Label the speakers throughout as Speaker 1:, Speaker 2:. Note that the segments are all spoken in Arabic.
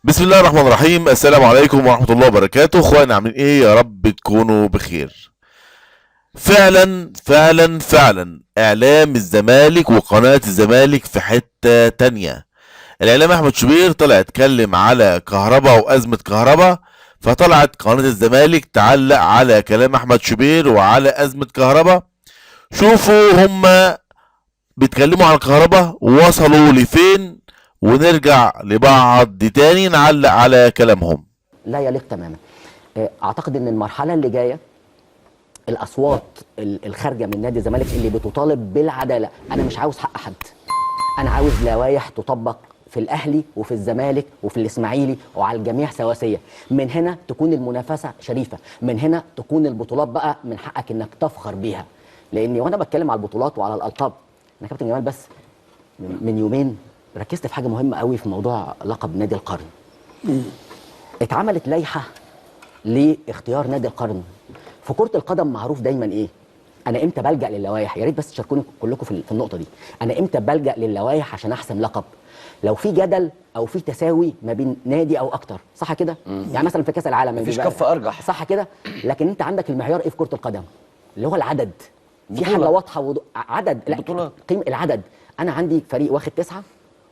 Speaker 1: بسم الله الرحمن الرحيم. السلام عليكم ورحمة الله وبركاته. اخوانا عاملين ايه؟ يا رب تكونوا بخير. فعلا اعلام الزمالك وقناة الزمالك في حتة تانية. الاعلام احمد شوبير طلع اتكلم على كهرباء وازمة كهرباء، فطلعت قناة الزمالك تعلق على كلام احمد شوبير وعلى ازمة كهرباء. شوفوا هما بيتكلموا عن كهرباء ووصلوا لفين، ونرجع لبعض تاني نعلق على كلامهم.
Speaker 2: لا يليق تماما. اعتقد ان المرحله اللي جايه الاصوات الخارجه من نادي الزمالك اللي بتطالب بالعداله، انا مش عاوز حق حد، انا عاوز لوائح تطبق في الاهلي وفي الزمالك وفي الاسماعيلي وعلى الجميع سواسيه. من هنا تكون المنافسه شريفه، من هنا تكون البطولات بقى من حقك انك تفخر بيها. لاني وانا بتكلم على البطولات وعلى الالقاب، انا كابتن جمال بس من يومين ركزت في حاجه مهمه قوي في موضوع لقب نادي القرن. اتعملت لائحه لاختيار نادي القرن. في كرة القدم معروف دايما ايه؟ انا امتى بلجأ للوائح؟ يا ريت بس تشاركوني كلكم في النقطة دي. انا امتى بلجأ للوائح عشان احسم لقب؟ لو في جدل او في تساوي ما بين نادي او اكتر، صح كده؟ يعني مثلا في كأس العالم
Speaker 3: مفيش كف ارجح،
Speaker 2: صح كده؟ لكن انت عندك المعيار ايه في كرة القدم؟ اللي هو العدد. في
Speaker 3: بطولة.
Speaker 2: حاجة واضحة عدد، لا
Speaker 3: بطولات.
Speaker 2: العدد. انا عندي فريق واخد 9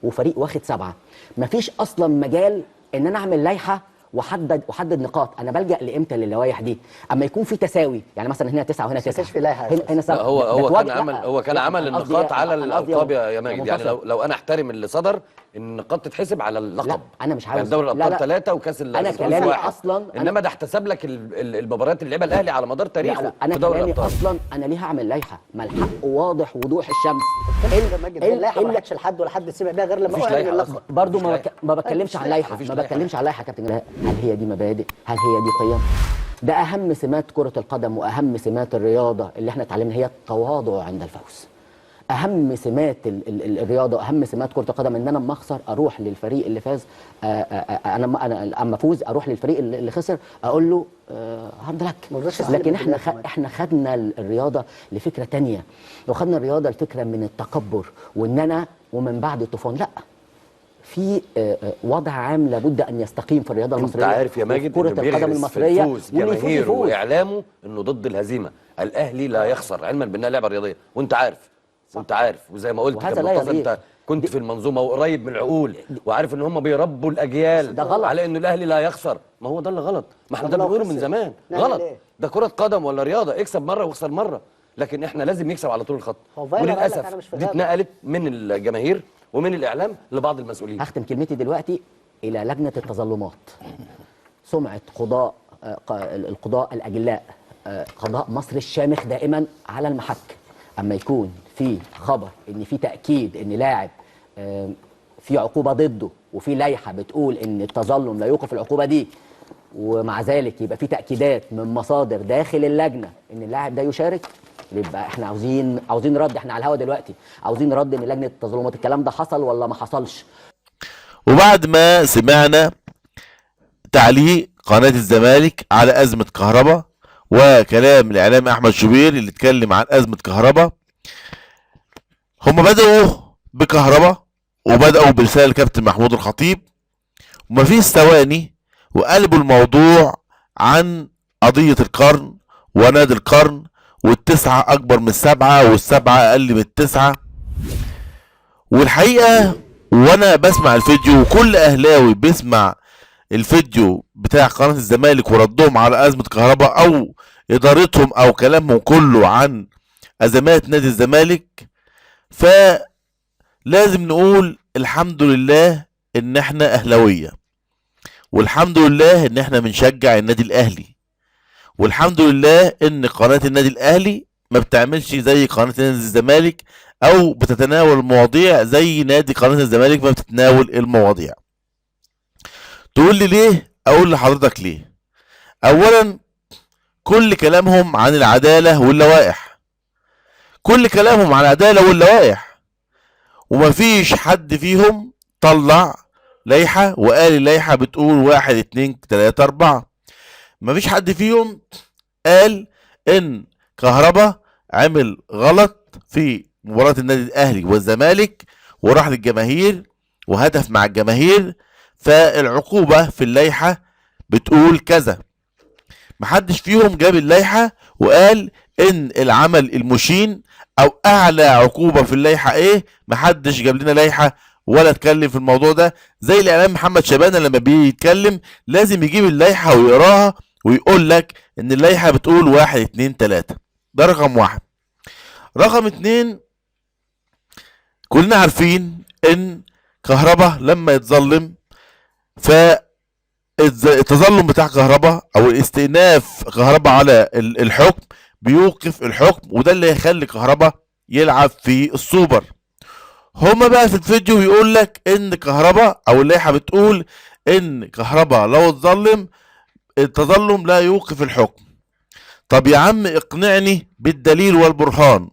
Speaker 2: وفريق واخد 7، مفيش اصلا مجال ان انا اعمل لائحه واحدد نقاط. انا بلجأ لامتى للوائح دي؟ اما يكون في تساوي، يعني مثلا هنا 9 وهنا 9،
Speaker 4: في لائحة
Speaker 2: هنا 7.
Speaker 3: هو كان عمل النقاط على الالقاب يا ماجد. يعني لو انا احترم اللي صدر ان النقاط تتحسب على اللقب.
Speaker 2: لا انا مش عاوز
Speaker 3: يعني دوري الابطال 3 وكاس
Speaker 2: انا كلامي
Speaker 3: واحد.
Speaker 2: اصلا
Speaker 3: انما ده احتسب لك المباريات اللي لعبها الاهلي على مدار تاريخه.
Speaker 2: لا انا
Speaker 3: في دوري
Speaker 2: كلامي
Speaker 3: الابطال
Speaker 2: اصلا انا ليه هعمل لائحه؟ ما الحق واضح وضوح الشمس.
Speaker 4: اللائحه ما راحتش لحد ولا حد سمع بيها غير لما
Speaker 3: مفيش
Speaker 4: هو
Speaker 3: لائحة
Speaker 4: يعمل
Speaker 3: أصلاً.
Speaker 4: اللقب.
Speaker 2: برضو
Speaker 3: مفيش لائحة.
Speaker 2: ما بتكلمش عن لائحه،
Speaker 3: مفيش
Speaker 2: ما
Speaker 3: لائحة.
Speaker 2: بتكلمش عن لائحه يا كابتن. هل هي دي مبادئ؟ هل هي دي قيم؟ ده اهم سمات كره القدم واهم سمات الرياضه اللي احنا اتعلمنا، هي التواضع عند الفوز. اهم سمات الرياضه، اهم سمات كره القدم ان انا اما اخسر اروح للفريق اللي فاز. انا اما افوز اروح للفريق اللي خسر اقول له هارد لك. لكن احنا خدنا الرياضه لفكره تانية، وخدنا الرياضه لفكره من التكبر وان انا ومن بعد الطوفان. لا، في وضع عام لابد ان يستقيم في الرياضه المصريه.
Speaker 3: انت عارف يا ماجد
Speaker 2: كره
Speaker 3: انه
Speaker 2: القدم
Speaker 3: بيغرس
Speaker 2: المصريه
Speaker 3: في نفوس
Speaker 2: واللي يفوز
Speaker 3: جماهيره
Speaker 2: يفوز.
Speaker 3: واعلامه انه ضد الهزيمه. الاهلي لا يخسر، علما بانها لعبه رياضيه، وانت عارف وزي ما قلت
Speaker 2: وهذا لا
Speaker 3: كابتن
Speaker 2: يليق.
Speaker 3: انت كنت في المنظومه وقريب من العقول وعارف ان هم بيربوا الاجيال
Speaker 2: ده غلط.
Speaker 3: على انه الاهلي لا يخسر. ما هو ده اللي غلط، ما احنا ده
Speaker 4: طب لو
Speaker 3: بنقوله من
Speaker 4: خسر
Speaker 3: زمان.
Speaker 4: نعمل
Speaker 3: غلط.
Speaker 4: إيه؟
Speaker 3: ده كره قدم ولا رياضه؟ اكسب مره واخسر مره، لكن احنا لازم نكسب على طول الخط.
Speaker 4: هو فايلر قال لك
Speaker 3: وللاسف
Speaker 4: أنا مش في
Speaker 3: دي
Speaker 4: غابة.
Speaker 3: اتنقلت من الجماهير ومن الاعلام لبعض المسؤولين.
Speaker 2: هختم كلمتي دلوقتي الى لجنه التظلمات. سمعه القضاء الاجلاء، قضاء مصر الشامخ دائما على المحك. اما يكون في خبر ان في تاكيد ان لاعب في عقوبه ضده، وفي لائحه بتقول ان التظلم لا يوقف العقوبه دي، ومع ذلك يبقى في تاكيدات من مصادر داخل اللجنه ان اللاعب ده يشارك، يبقى احنا عاوزين رد. احنا على الهوا دلوقتي عاوزين رد من لجنه التظلمات. الكلام ده حصل ولا ما حصلش؟
Speaker 1: وبعد ما سمعنا تعليق قناة الزمالك على أزمة كهرباء وكلام الإعلام أحمد شوبير اللي اتكلم عن أزمة كهرباء، هم بدأوا بكهرباء وبدأوا برسالة الكابتن محمود الخطيب، ومفيش ثواني وقلبوا الموضوع عن قضية القرن ونادي القرن، والتسعة أكبر من السبعة والسبعة أقل من التسعة. والحقيقة وأنا بسمع الفيديو وكل أهلاوي بيسمع الفيديو بتاع قناة الزمالك وردهم على أزمة كهرباء أو إدارتهم أو كلامهم كله عن أزمات نادي الزمالك، فلازم نقول الحمد لله إن إحنا أهلاوية، والحمد لله إن إحنا بنشجع النادي الأهلي، والحمد لله إن قناة النادي الأهلي ما بتعملش زي قناة نادي الزمالك أو بتتناول المواضيع زي نادي قناة الزمالك ما بتتناول المواضيع. تقول لي ليه؟ اقول لحضرتك ليه. اولا كل كلامهم عن العدالة واللوائح، كل كلامهم عن العدالة واللوائح، ومفيش حد فيهم طلع لائحة وقال اللائحة بتقول 1 2 3 4. مفيش حد فيهم قال ان كهربا عمل غلط في مباراة النادي الاهلي والزمالك وراح للجماهير وهدف مع الجماهير فالعقوبة في اللائحة بتقول كذا. محدش فيهم جاب اللائحة وقال ان العمل المشين او اعلى عقوبة في اللائحة ايه. محدش جاب لنا لائحة ولا اتكلم في الموضوع ده. زي الاعلام محمد شبانة لما بيتكلم لازم يجيب اللائحة ويقراها ويقول لك ان اللائحة بتقول 1 2 3. ده رقم 1. رقم 2، كلنا عارفين ان كهربا لما يتظلم التظلم بتاع كهربا او استئناف كهربا على الحكم بيوقف الحكم، وده اللي هيخلي كهربا يلعب في السوبر. هما بقى في الفيديو يقول لك ان كهربا او اللائحه بتقول ان كهربا لو اتظلم التظلم لا يوقف الحكم. طب يا عم اقنعني بالدليل والبرهان.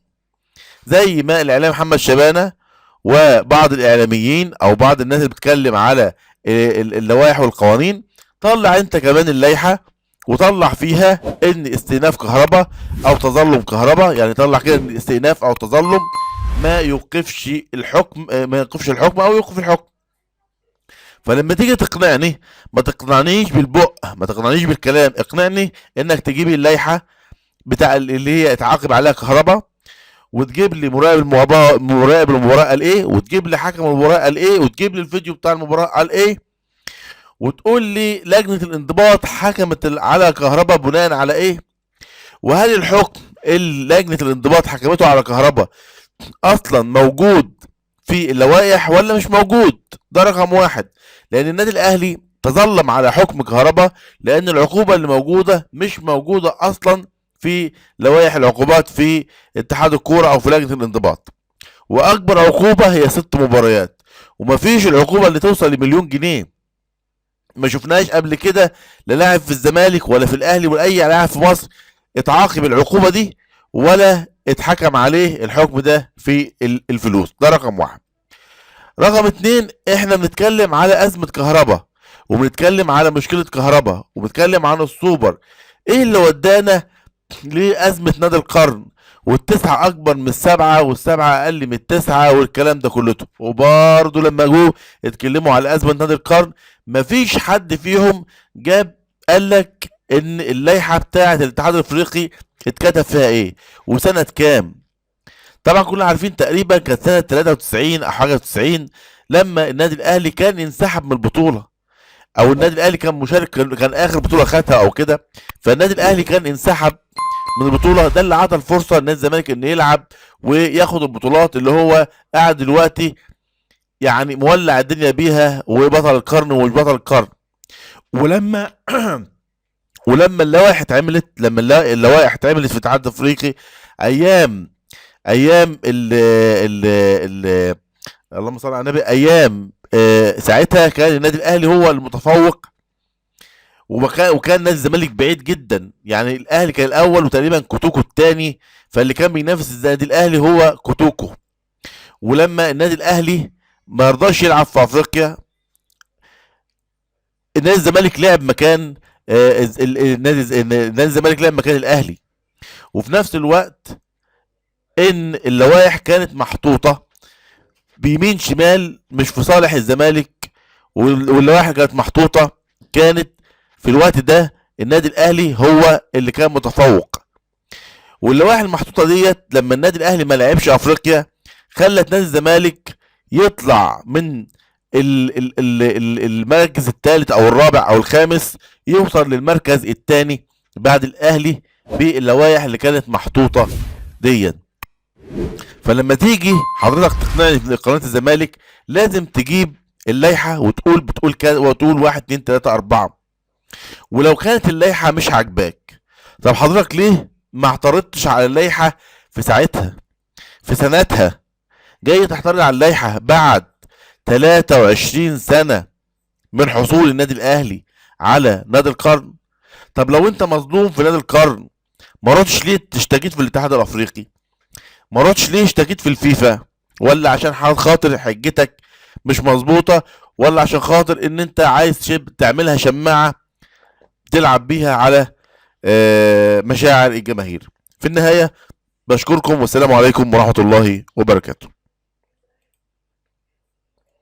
Speaker 1: زي ما الاعلام محمد شبانة وبعض الاعلاميين او بعض الناس اللي بتتكلم على اللوائح والقوانين، طلع انت كمان اللائحه وطلع فيها ان استئناف كهرباء او تظلم كهرباء، يعني طلع كده ان استئناف او تظلم ما يوقفش الحكم، او يوقف الحكم. فلما تيجي تقنعني ما تقنعنيش بالبق، ما تقنعنيش بالكلام، اقنعني انك تجيب اللائحه بتاع اللي هي اتعاقب عليها كهرباء، وتجيب لي مراقب المباراه قال ايه، وتجيب لي حكم المباراه قال ايه، وتجيب لي الفيديو بتاع المباراه قال ايه، وتقول لي لجنه الانضباط حكمت على كهرباء بناء على ايه، وهل الحكم اللي لجنه الانضباط حكمته على كهرباء اصلا موجود في اللوائح ولا مش موجود. ده رقم 1. لان النادي الاهلي تظلم على حكم كهرباء لان العقوبه اللي موجوده مش موجوده اصلا في لوائح العقوبات في اتحاد الكوره او في لجنه الانضباط. واكبر عقوبه هي 6 مباريات، ومفيش العقوبه اللي توصل لمليون جنيه. ما شفناش قبل كده لا لاعب في الزمالك ولا في الاهلي ولا اي لاعب في مصر اتعاقب العقوبه دي ولا اتحكم عليه الحكم ده في الفلوس. ده رقم 1. رقم 2، احنا بنتكلم على ازمه كهرباء وبنتكلم على مشكله كهرباء وبنتكلم عن السوبر. ايه اللي ودانا لازمه نادي القرن والتسعه اكبر من السبعه والسبعه اقل من التسعه والكلام ده كله؟ وبرضه لما جو اتكلموا على ازمه نادي القرن مفيش حد فيهم قال لك ان اللائحه بتاعه الاتحاد الافريقي اتكتب فيها ايه وسنه كام. طبعا كلنا عارفين تقريبا كانت سنه 93 او حاجه 90 لما النادي الاهلي كان ينسحب من البطوله، او النادي الاهلي كان مشارك، كان اخر بطوله خدها او كده، فالنادي الاهلي كان انسحب من البطوله. ده اللي عطى الفرصه لنادي الزمالك انه يلعب وياخد البطولات اللي هو قاعد دلوقتي يعني مولع الدنيا بيها وبطل القرن ومش بطل القرن. ولما ولما اللوائح اتعملت، اللوائح اتعملت في الاتحاد الافريقي ايام ال اللهم صل على النبي، ايام ساعتها كان النادي الاهلي هو المتفوق وكان نادي الزمالك بعيد جدا. يعني الاهلي كان الاول وتقريبا كوتوكو الثاني، فاللي كان بينافس النادي الاهلي هو كوتوكو. ولما النادي الاهلي ما رضاش يلعب في افريقيا، نادي الزمالك لعب مكان نادي الزمالك لعب مكان الاهلي. وفي نفس الوقت ان اللوائح كانت محطوطه بيمين شمال مش في صالح الزمالك، واللوائح كانت محطوطه كانت في الوقت ده النادي الاهلي هو اللي كان متفوق. واللوائح المحطوطه ديت لما النادي الاهلي ما لعبش افريقيا خلت نادي الزمالك يطلع من المركز الثالث او الرابع او الخامس يوصل للمركز الثاني بعد الاهلي باللوائح اللي كانت محطوطه ديت. فلما تيجي حضرتك تقنعني بقناه الزمالك لازم تجيب اللائحه بتقول كذا وتقول 1 2 3 4. ولو كانت اللائحه مش عاجباك، طب حضرتك ليه ما اعترضتش على اللائحه في ساعتها في سنتها؟ جاي تحترض على اللائحه بعد 23 سنه من حصول النادي الاهلي على نادي القرن. طب لو انت مظلوم في نادي القرن ما رحتش ليه اشتكيت في الاتحاد الافريقي؟ ما رحتش ليه اشتكيت في الفيفا؟ ولا عشان خاطر حجتك مش مظبوطه، ولا عشان خاطر ان انت عايز تعملها شماعه تلعب بيها على مشاعر الجماهير؟ في النهايه بشكركم والسلام عليكم ورحمه الله وبركاته.